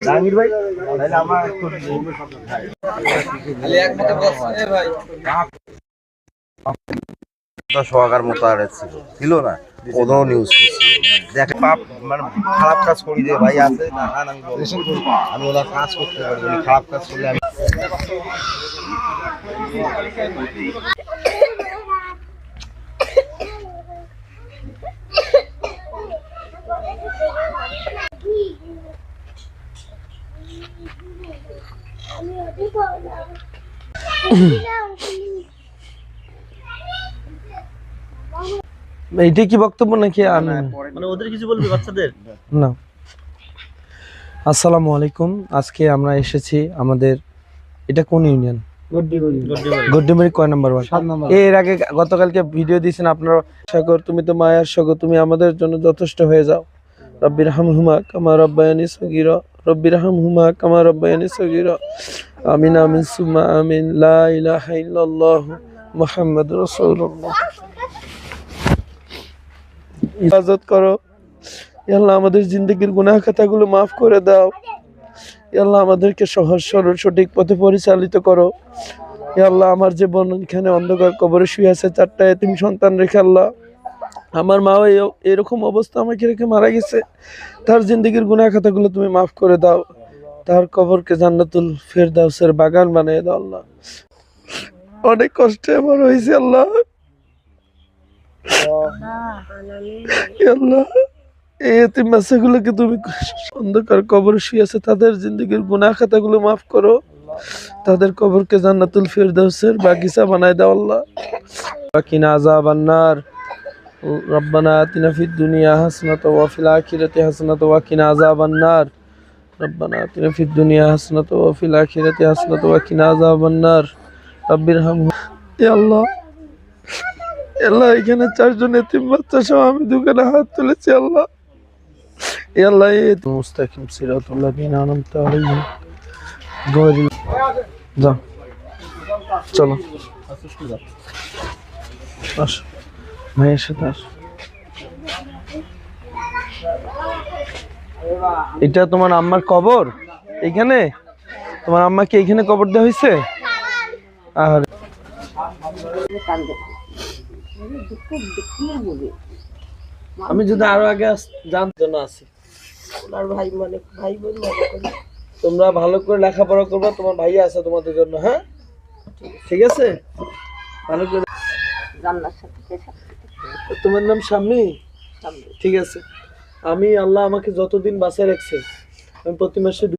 জাহাঙ্গীর ভাই তাহলে আমরা সোহাগার মতো আর ছিল না, কোনো নিউজ করছি দেখ পাপ মানে খারাপ কাজ করি যে ভাই আছে আমি ওনার কাজ করতে পারবো, খারাপ কাজ করলে আমি এইটা কি বক্তব্য নাকি মানে ওদের কিছু বলবি বাচ্চাদের না? আসসালামু আলাইকুম। আজকে আমরা এসেছি আমাদের এটা কোন ইউনিয়ন? গড্ডিমারি কয় নাম্বার ওয়ার্ড? এর আগে গতকালকে ভিডিও দিয়েছেন আপনারা। সাগর তুমি তো মায়ার সাগর, তুমি আমাদের জন্য যথেষ্ট হয়ে যাও। রব্বির হামহুমা কামা রব্বায়ানি সগীরা, রব্বির হামহুমা কামা রব্বায়ানি সগীরা। আমিন আমিন সুম্মা আমিন। লা ইলাহা ইল্লাল্লাহ মুহাম্মাদুর রাসূলুল্লাহ। ইবাদত করো আল্লাহ, আমাদের জিন্দেগির গুনাহ খাতাগুলো মাফ করে দাও আল্লাহ, আমাদেরকে সহজ সরল সঠিক পথে পরিচালিত করো আল্লাহ। আমার যে বোন এখানে অন্ধকার কবরে শুয়ে আছে, 4টা এতিম সন্তান রেখে আল্লাহ, আমার মাও এরকম অবস্থা আমাকে রেখে মারা গেছে, তার জিন্দেগির গুনাহ খাতাগুলো তুমি মাফ করে দাও, তার কবরকে জান্নাতুল ফেরদাউসের বাগান বানিয়ে দাও আল্লাহ। অনেক কষ্টে আমার হয়েছে আল্লাহ আল্লাহ, এই এতিম বাচ্চাগুলোকে তুমি অন্ধকার কবরে শুয়ে আছে, তাদের জিন্দেগির গুনাহ খাতাগুলো মাফ করো, তাদের কবরকে জান্নাতুল ফিরদাউসের বাগিচা বানায় দাও আল্লাহ। ওয়াকিনা আযাবান নার। রব্বানা আতিনা ফিদ দুনিয়া হাসানাতাও ওয়া ফিল আখিরাতি হাসানাতাও ওয়া কিনা আযাবান নার। রব্বানা আতিনা ফিদ দুনিয়া হাসানাতাও ওয়া ফিল আখিরাতি হাসানাতাও ওয়া কিনা আযাবান নার। রব্বিরহামহু। ইয়া আল্লাহ আল্লাহ, এখানে 4 জন এতিম বাচ্চা সহ আমি দোকানে হাত তুলেছি আল্লাহ। আল্লাহ মুস্তাকিম সিরাতুল লাযিনা আনআমতা আলাইহিম গায়রিল। যা চলো আসো ভাইয়ের সাথে আসো। এটা তোমার আম্মার কবর? এখানে তোমার আম্মাকে এখানে কবর দেওয়া হয়েছে? আর আমি যদি আরো আগে জানতো না আছি ভাই, মানে ভাই বোন তোমরা ভালো করে লেখাপড়া করবে, তোমার ভাই আছে তোমাদের জন্য। হ্যাঁ ঠিক আছে, ভালো করে। তোমার নাম শাম্মী? ঠিক আছে, আমি আল্লাহ আমাকে যতদিন বাঁচায় রাখছে, আমি প্রতি মাসে